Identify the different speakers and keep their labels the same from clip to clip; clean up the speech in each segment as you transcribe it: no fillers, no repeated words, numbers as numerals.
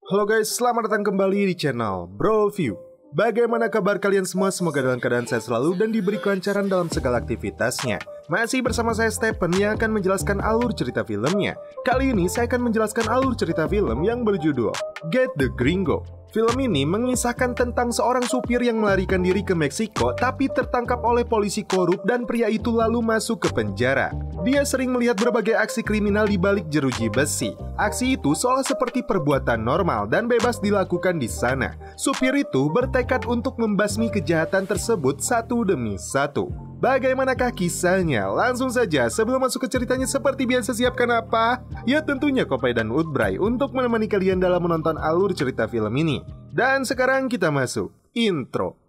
Speaker 1: Halo guys, selamat datang kembali di channel Bro View. Bagaimana kabar kalian semua? Semoga dalam keadaan sehat selalu dan diberi kelancaran dalam segala aktivitasnya. Masih bersama saya Stephen yang akan menjelaskan alur cerita filmnya. Kali ini saya akan menjelaskan alur cerita film yang berjudul Get the Gringo. Film ini mengisahkan tentang seorang supir yang melarikan diri ke Meksiko tapi tertangkap oleh polisi korup dan pria itu lalu masuk ke penjara. Dia sering melihat berbagai aksi kriminal di balik jeruji besi. Aksi itu seolah seperti perbuatan normal dan bebas dilakukan di sana. Supir itu bertekad untuk membasmi kejahatan tersebut satu demi satu. Bagaimanakah kisahnya? Langsung saja, sebelum masuk ke ceritanya seperti biasa siapkan apa? Ya tentunya Kopay dan Udbray untuk menemani kalian dalam menonton alur cerita film ini. Dan sekarang kita masuk intro.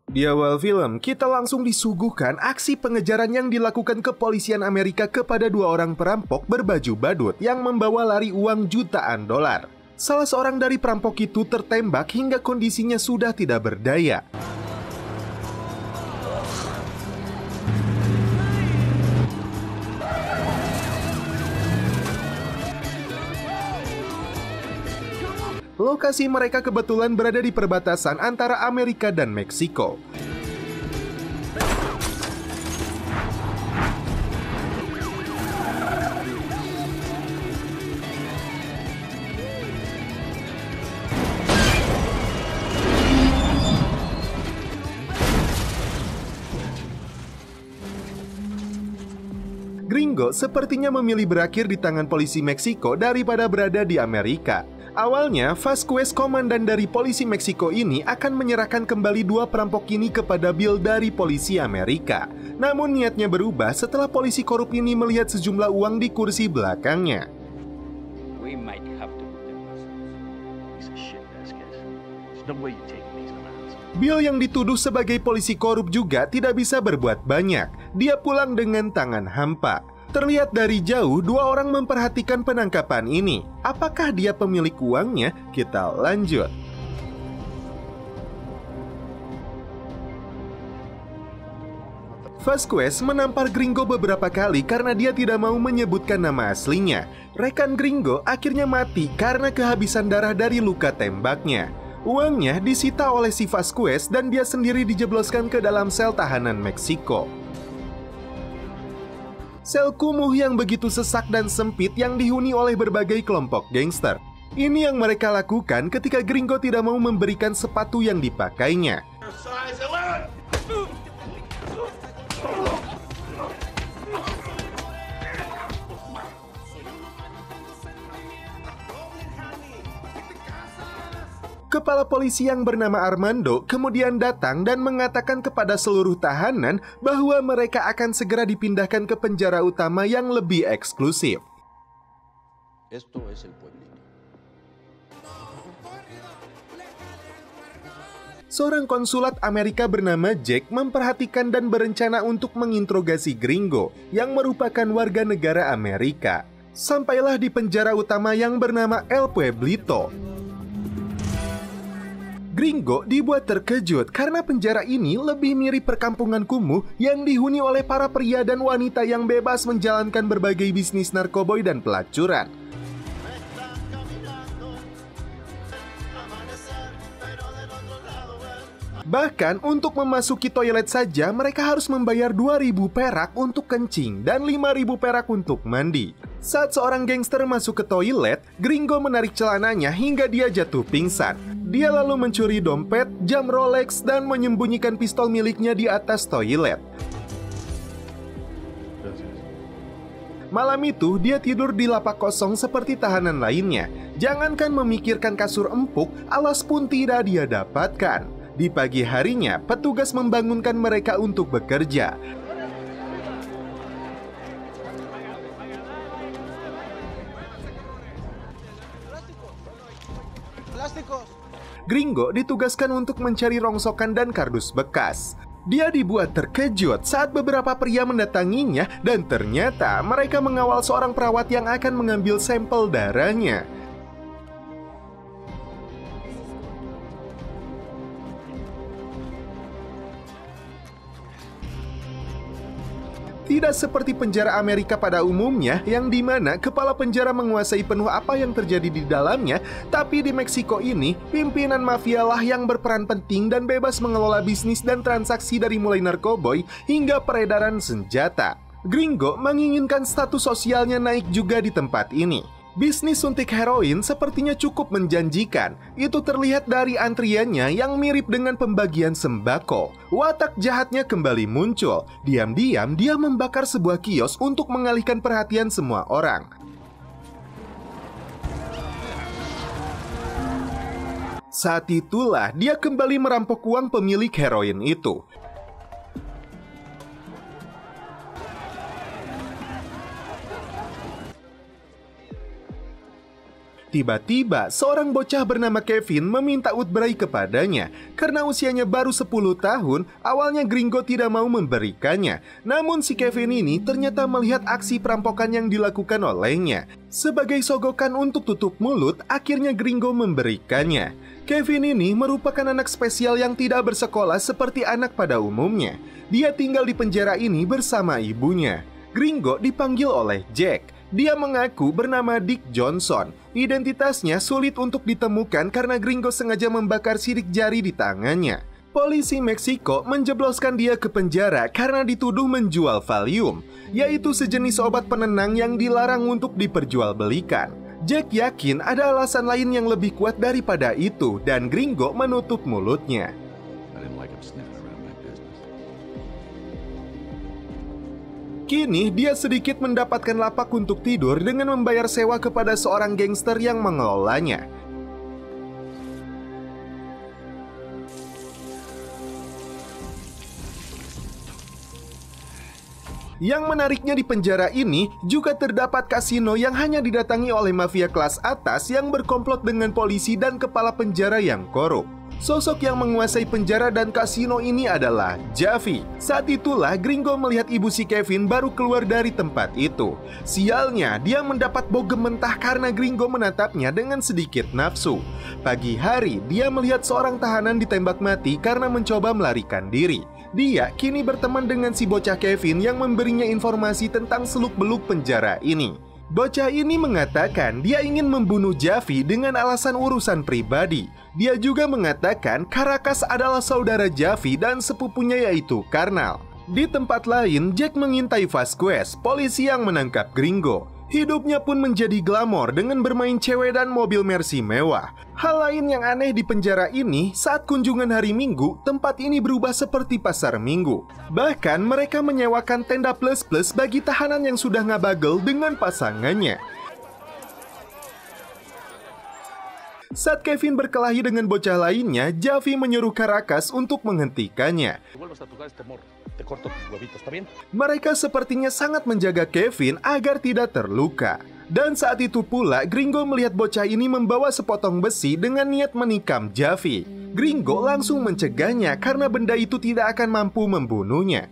Speaker 1: Di awal film, kita langsung disuguhkan aksi pengejaran yang dilakukan kepolisian Amerika kepada dua orang perampok berbaju badut yang membawa lari uang jutaan dolar. Salah seorang dari perampok itu tertembak hingga kondisinya sudah tidak berdaya. Lokasi mereka kebetulan berada di perbatasan antara Amerika dan Meksiko. Gringo sepertinya memilih berakhir di tangan polisi Meksiko daripada berada di Amerika. Awalnya, Vasquez, komandan dari polisi Meksiko ini akan menyerahkan kembali dua perampok ini kepada Bill dari polisi Amerika. Namun niatnya berubah setelah polisi korup ini melihat sejumlah uang di kursi belakangnya. Bill yang dituduh sebagai polisi korup juga tidak bisa berbuat banyak. Dia pulang dengan tangan hampa. Terlihat dari jauh, dua orang memperhatikan penangkapan ini. Apakah dia pemilik uangnya? Kita lanjut. Vasquez menampar Gringo beberapa kali karena dia tidak mau menyebutkan nama aslinya. Rekan Gringo akhirnya mati karena kehabisan darah dari luka tembaknya. Uangnya disita oleh si Vasquez dan dia sendiri dijebloskan ke dalam sel tahanan Meksiko. Sel kumuh yang begitu sesak dan sempit yang dihuni oleh berbagai kelompok gangster. Ini yang mereka lakukan ketika Gringo tidak mau memberikan sepatu yang dipakainya. Kepala polisi yang bernama Armando kemudian datang dan mengatakan kepada seluruh tahanan bahwa mereka akan segera dipindahkan ke penjara utama yang lebih eksklusif. Seorang konsulat Amerika bernama Jack memperhatikan dan berencana untuk menginterogasi Gringo yang merupakan warga negara Amerika. Sampailah di penjara utama yang bernama El Pueblito. Gringo dibuat terkejut karena penjara ini lebih mirip perkampungan kumuh yang dihuni oleh para pria dan wanita yang bebas menjalankan berbagai bisnis narkoboy dan pelacuran. Bahkan untuk memasuki toilet saja mereka harus membayar 2.000 perak untuk kencing dan 5.000 perak untuk mandi. Saat seorang gangster masuk ke toilet, Gringo menarik celananya hingga dia jatuh pingsan. Dia lalu mencuri dompet, jam Rolex, dan menyembunyikan pistol miliknya di atas toilet. Malam itu, dia tidur di lapak kosong seperti tahanan lainnya. Jangankan memikirkan kasur empuk, alas pun tidak dia dapatkan. Di pagi harinya, petugas membangunkan mereka untuk bekerja. Gringo ditugaskan untuk mencari rongsokan dan kardus bekas. Dia dibuat terkejut saat beberapa pria mendatanginya dan ternyata mereka mengawal seorang perawat yang akan mengambil sampel darahnya. Tidak seperti penjara Amerika pada umumnya, yang dimana kepala penjara menguasai penuh apa yang terjadi di dalamnya, tapi di Meksiko ini, pimpinan mafia lah yang berperan penting dan bebas mengelola bisnis dan transaksi dari mulai narkoboy hingga peredaran senjata. Gringo menginginkan status sosialnya naik juga di tempat ini. Bisnis suntik heroin sepertinya cukup menjanjikan. Itu terlihat dari antriannya yang mirip dengan pembagian sembako. Watak jahatnya kembali muncul. Diam-diam dia membakar sebuah kios untuk mengalihkan perhatian semua orang. Saat itulah dia kembali merampok uang pemilik heroin itu. Tiba-tiba, seorang bocah bernama Kevin meminta Woodbury kepadanya. Karena usianya baru 10 tahun, awalnya Gringo tidak mau memberikannya. Namun si Kevin ini ternyata melihat aksi perampokan yang dilakukan olehnya. Sebagai sogokan untuk tutup mulut, akhirnya Gringo memberikannya. Kevin ini merupakan anak spesial yang tidak bersekolah seperti anak pada umumnya. Dia tinggal di penjara ini bersama ibunya. Gringo dipanggil oleh Jack. Dia mengaku bernama Dick Johnson. Identitasnya sulit untuk ditemukan karena Gringo sengaja membakar sidik jari di tangannya. Polisi Meksiko menjebloskan dia ke penjara karena dituduh menjual Valium, yaitu sejenis obat penenang yang dilarang untuk diperjualbelikan. Jack yakin ada alasan lain yang lebih kuat daripada itu dan Gringo menutup mulutnya. Kini dia sedikit mendapatkan lapak untuk tidur dengan membayar sewa kepada seorang gangster yang mengelolanya. Yang menariknya di penjara ini juga terdapat kasino yang hanya didatangi oleh mafia kelas atas yang berkomplot dengan polisi dan kepala penjara yang korup. Sosok yang menguasai penjara dan kasino ini adalah Javi. Saat itulah Gringo melihat ibu si Kevin baru keluar dari tempat itu. Sialnya, dia mendapat bogem mentah karena Gringo menatapnya dengan sedikit nafsu. Pagi hari, dia melihat seorang tahanan ditembak mati karena mencoba melarikan diri. Dia kini berteman dengan si bocah Kevin yang memberinya informasi tentang seluk-beluk penjara ini. Bocah ini mengatakan dia ingin membunuh Javi dengan alasan urusan pribadi. Dia juga mengatakan Caracas adalah saudara Javi dan sepupunya yaitu Karnal. Di tempat lain, Jack mengintai Vasquez, polisi yang menangkap Gringo. Hidupnya pun menjadi glamor dengan bermain cewek dan mobil Mercy mewah. Hal lain yang aneh di penjara ini, saat kunjungan hari Minggu, tempat ini berubah seperti pasar Minggu. Bahkan mereka menyewakan tenda plus-plus bagi tahanan yang sudah ngabagel dengan pasangannya. Saat Kevin berkelahi dengan bocah lainnya, Javi menyuruh Caracas untuk menghentikannya. Mereka sepertinya sangat menjaga Kevin agar tidak terluka. Dan saat itu pula, Gringo melihat bocah ini membawa sepotong besi dengan niat menikam Javi. Gringo langsung mencegahnya karena benda itu tidak akan mampu membunuhnya.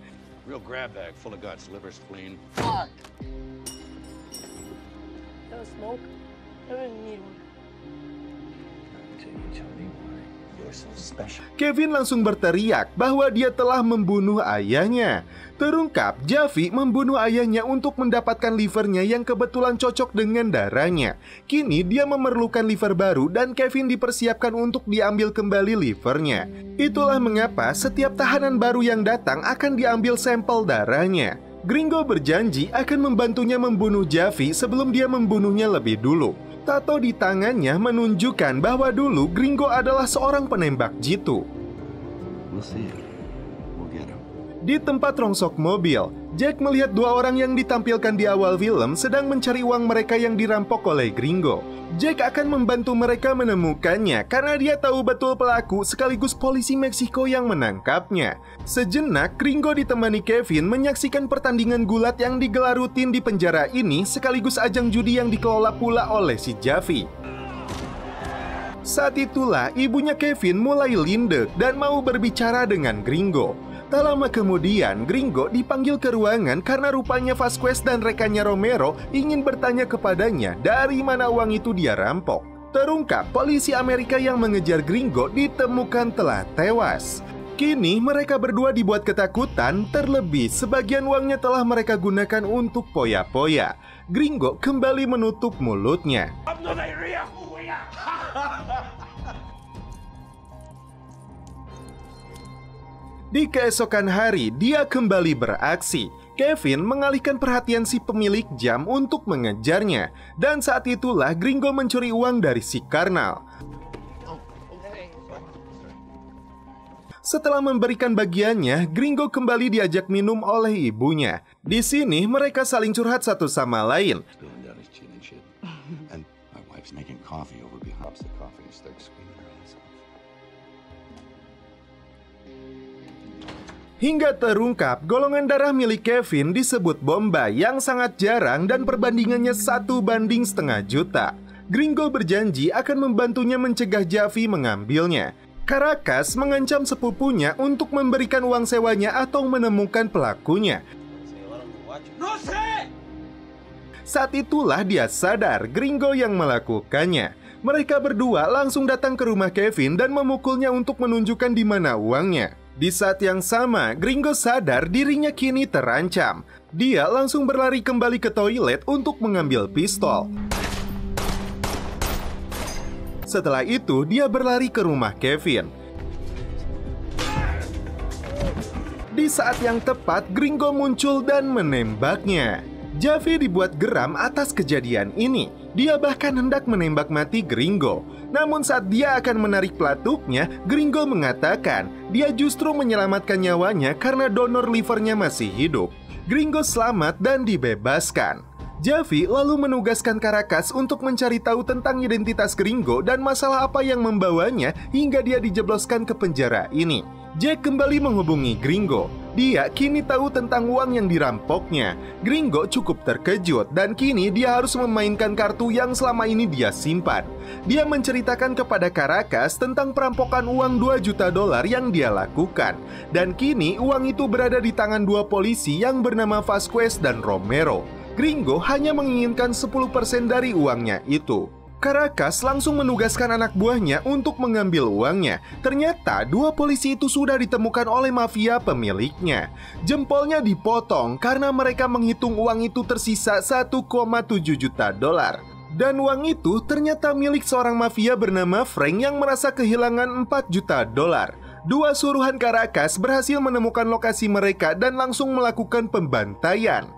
Speaker 1: Kevin langsung berteriak bahwa dia telah membunuh ayahnya. Terungkap, Javi membunuh ayahnya untuk mendapatkan livernya yang kebetulan cocok dengan darahnya. Kini dia memerlukan liver baru dan Kevin dipersiapkan untuk diambil kembali livernya. Itulah mengapa setiap tahanan baru yang datang akan diambil sampel darahnya. Gringo berjanji akan membantunya membunuh Javi sebelum dia membunuhnya lebih dulu. Tato di tangannya menunjukkan bahwa dulu Gringo adalah seorang penembak jitu. Di tempat rongsok mobil, Jack melihat dua orang yang ditampilkan di awal film sedang mencari uang mereka yang dirampok oleh Gringo. Jack akan membantu mereka menemukannya karena dia tahu betul pelaku sekaligus polisi Meksiko yang menangkapnya. Sejenak, Gringo ditemani Kevin menyaksikan pertandingan gulat yang digelar rutin di penjara ini sekaligus ajang judi yang dikelola pula oleh si Javi. Saat itulah ibunya Kevin mulai lindek dan mau berbicara dengan Gringo. Tak lama kemudian, Gringo dipanggil ke ruangan karena rupanya Vasquez dan rekannya Romero ingin bertanya kepadanya dari mana uang itu dia rampok. Terungkap, polisi Amerika yang mengejar Gringo ditemukan telah tewas. Kini mereka berdua dibuat ketakutan, terlebih sebagian uangnya telah mereka gunakan untuk poya-poya. Gringo kembali menutup mulutnya. Di keesokan hari, dia kembali beraksi. Kevin mengalihkan perhatian si pemilik jam untuk mengejarnya. Dan saat itulah Gringo mencuri uang dari si Karnal. Setelah memberikan bagiannya, Gringo kembali diajak minum oleh ibunya. Di sini mereka saling curhat satu sama lain. Hingga terungkap golongan darah milik Kevin disebut Bombay yang sangat jarang dan perbandingannya 1:1,5 juta. Gringo berjanji akan membantunya mencegah Javi mengambilnya. Caracas mengancam sepupunya untuk memberikan uang sewanya atau menemukan pelakunya. Saat itulah dia sadar Gringo yang melakukannya. Mereka berdua langsung datang ke rumah Kevin dan memukulnya untuk menunjukkan di mana uangnya. Di saat yang sama, Gringo sadar dirinya kini terancam. Dia langsung berlari kembali ke toilet untuk mengambil pistol. Setelah itu, dia berlari ke rumah Kevin. Di saat yang tepat, Gringo muncul dan menembaknya. Javi dibuat geram atas kejadian ini. Dia bahkan hendak menembak mati Gringo. Namun saat dia akan menarik pelatuknya, Gringo mengatakan dia justru menyelamatkan nyawanya karena donor livernya masih hidup. Gringo selamat dan dibebaskan. Javi lalu menugaskan Caracas untuk mencari tahu tentang identitas Gringo dan masalah apa yang membawanya hingga dia dijebloskan ke penjara ini. Jack kembali menghubungi Gringo. Dia kini tahu tentang uang yang dirampoknya. Gringo cukup terkejut dan kini dia harus memainkan kartu yang selama ini dia simpan. Dia menceritakan kepada Caracas tentang perampokan uang $2 juta yang dia lakukan. Dan kini uang itu berada di tangan dua polisi yang bernama Vasquez dan Romero. Gringo hanya menginginkan 10% dari uangnya itu. Caracas langsung menugaskan anak buahnya untuk mengambil uangnya. Ternyata dua polisi itu sudah ditemukan oleh mafia pemiliknya. Jempolnya dipotong karena mereka menghitung uang itu tersisa $1,7 juta. Dan uang itu ternyata milik seorang mafia bernama Frank yang merasa kehilangan $4 juta. Dua suruhan Caracas berhasil menemukan lokasi mereka dan langsung melakukan pembantaian.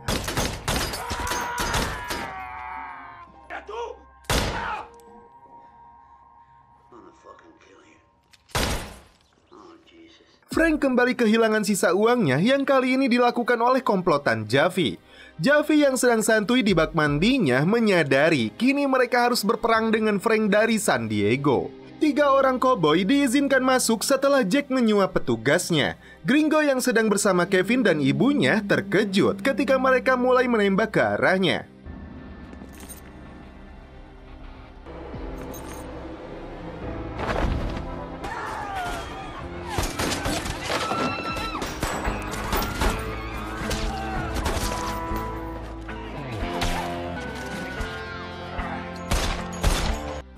Speaker 1: Frank kembali kehilangan sisa uangnya yang kali ini dilakukan oleh komplotan Javi. Javi yang sedang santuy di bak mandinya menyadari kini mereka harus berperang dengan Frank dari San Diego. 3 orang koboi diizinkan masuk setelah Jack menyuap petugasnya. Gringo yang sedang bersama Kevin dan ibunya terkejut ketika mereka mulai menembak ke arahnya.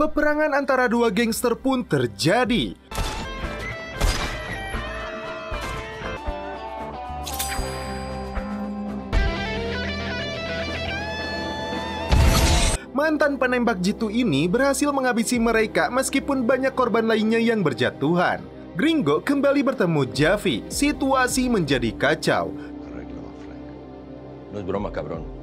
Speaker 1: Peperangan antara dua gangster pun terjadi. Mantan penembak jitu ini berhasil menghabisi mereka meskipun banyak korban lainnya yang berjatuhan. Gringo kembali bertemu Javi. Situasi menjadi kacau.
Speaker 2: No es broma, cabrón.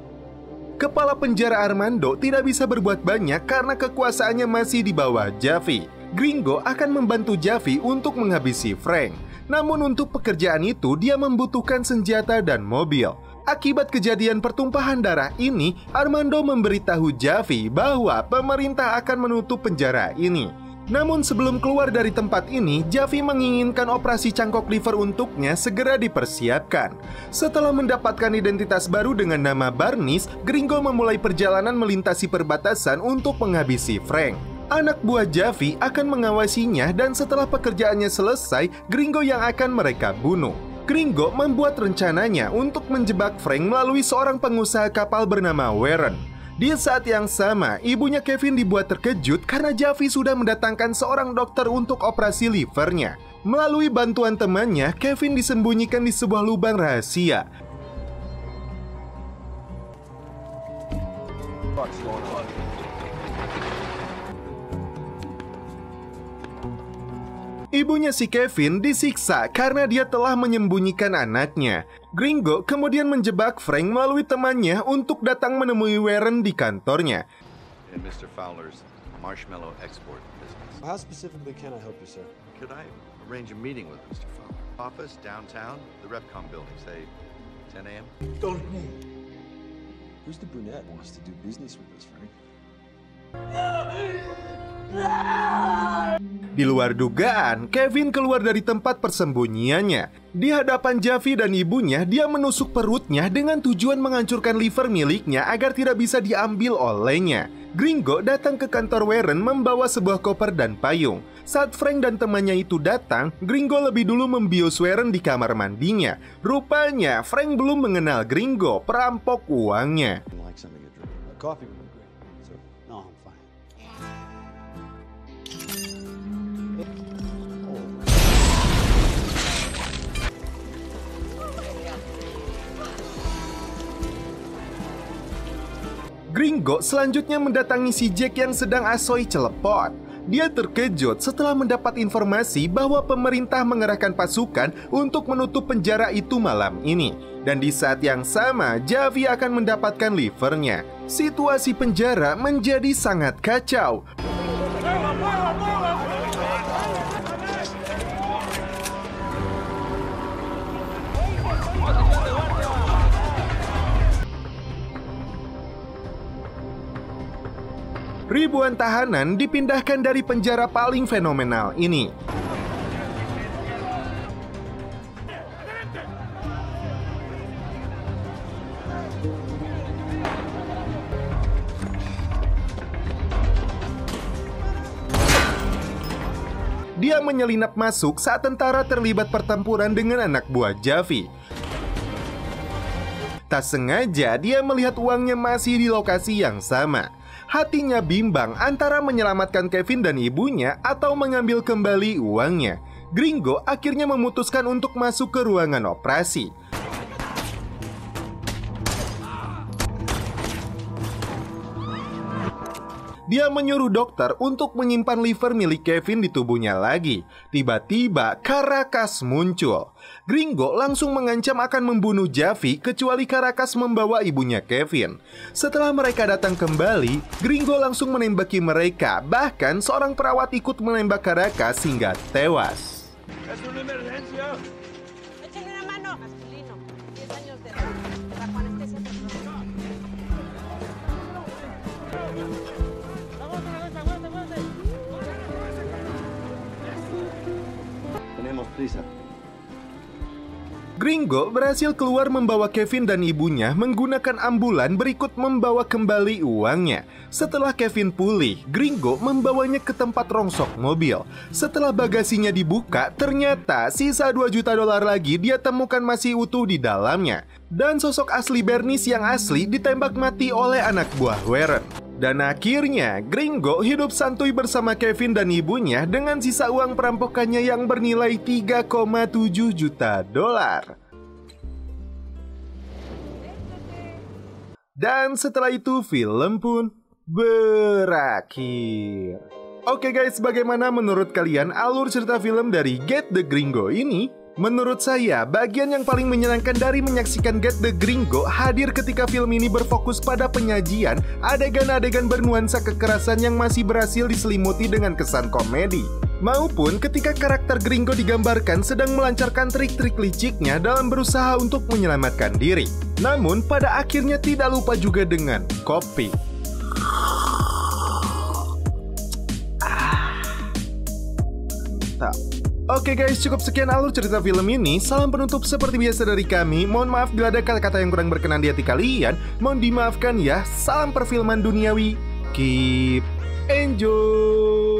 Speaker 1: Kepala penjara Armando tidak bisa berbuat banyak karena kekuasaannya masih di bawah Javi. Gringo akan membantu Javi untuk menghabisi Frank. Namun untuk pekerjaan itu dia membutuhkan senjata dan mobil. Akibat kejadian pertumpahan darah ini, Armando memberitahu Javi bahwa pemerintah akan menutup penjara ini. Namun sebelum keluar dari tempat ini, Javi menginginkan operasi cangkok liver untuknya segera dipersiapkan. Setelah mendapatkan identitas baru dengan nama Barnes, Gringo memulai perjalanan melintasi perbatasan untuk menghabisi Frank. Anak buah Javi akan mengawasinya dan setelah pekerjaannya selesai, Gringo yang akan mereka bunuh. Gringo membuat rencananya untuk menjebak Frank melalui seorang pengusaha kapal bernama Warren. Di saat yang sama, ibunya Kevin dibuat terkejut karena Javi sudah mendatangkan seorang dokter untuk operasi livernya. Melalui bantuan temannya, Kevin disembunyikan di sebuah lubang rahasia. Ibunya si Kevin disiksa karena dia telah menyembunyikan anaknya. Gringo kemudian menjebak Frank melalui temannya untuk datang menemui Warren di kantornya.
Speaker 2: In Mr. Fowler's marshmallow export business.
Speaker 3: How specifically can I help you, sir?
Speaker 2: Could I arrange a meeting with Mr. Fowler? Office downtown, the Repcom building, say 10 a.m.?
Speaker 3: Don't move. Who's the brunette who wants to do business with us, Frank?
Speaker 1: Di luar dugaan, Kevin keluar dari tempat persembunyiannya. Di hadapan Javi dan ibunya, dia menusuk perutnya dengan tujuan menghancurkan liver miliknya agar tidak bisa diambil olehnya. Gringo datang ke kantor Warren membawa sebuah koper dan payung. Saat Frank dan temannya itu datang, Gringo lebih dulu membius Warren di kamar mandinya. Rupanya, Frank belum mengenal Gringo, perampok uangnya.
Speaker 3: Like something to drink. Coffee would be great. So, no, I'm fine.
Speaker 1: Gringo selanjutnya mendatangi si Jack yang sedang asoy celepot. Dia terkejut setelah mendapat informasi bahwa pemerintah mengerahkan pasukan untuk menutup penjara itu malam ini. Dan di saat yang sama, Javi akan mendapatkan livernya. Situasi penjara menjadi sangat kacau. Ribuan tahanan dipindahkan dari penjara paling fenomenal ini. Dia menyelinap masuk saat tentara terlibat pertempuran dengan anak buah Javi. Tak sengaja dia melihat uangnya masih di lokasi yang sama. Hatinya bimbang antara menyelamatkan Kevin dan ibunya atau mengambil kembali uangnya. Gringo akhirnya memutuskan untuk masuk ke ruangan operasi. Dia menyuruh dokter untuk menyimpan liver milik Kevin di tubuhnya lagi. Tiba-tiba Caracas muncul. Gringo langsung mengancam akan membunuh Javi kecuali Caracas membawa ibunya Kevin. Setelah mereka datang kembali, Gringo langsung menembaki mereka. Bahkan seorang perawat ikut menembak Caracas hingga tewas. Gringo berhasil keluar membawa Kevin dan ibunya menggunakan ambulan berikut membawa kembali uangnya. Setelah Kevin pulih, Gringo membawanya ke tempat rongsok mobil. Setelah bagasinya dibuka, ternyata sisa $2 juta lagi dia temukan masih utuh di dalamnya. Dan sosok asli Bernice yang asli ditembak mati oleh anak buah Warren. Dan akhirnya, Gringo hidup santuy bersama Kevin dan ibunya dengan sisa uang perampokannya yang bernilai $3,7 juta. Dan setelah itu, film pun berakhir. Oke guys, bagaimana menurut kalian alur cerita film dari Get the Gringo ini? Menurut saya, bagian yang paling menyenangkan dari menyaksikan Get the Gringo hadir ketika film ini berfokus pada penyajian adegan-adegan bernuansa kekerasan yang masih berhasil diselimuti dengan kesan komedi. Maupun ketika karakter Gringo digambarkan sedang melancarkan trik-trik liciknya dalam berusaha untuk menyelamatkan diri. Namun pada akhirnya tidak lupa juga dengan kopi. Oke guys, cukup sekian alur cerita film ini. Salam penutup seperti biasa dari kami. Mohon maaf bila ada kata-kata yang kurang berkenan di hati kalian. Mohon dimaafkan ya. Salam perfilman duniawi. Keep enjoy.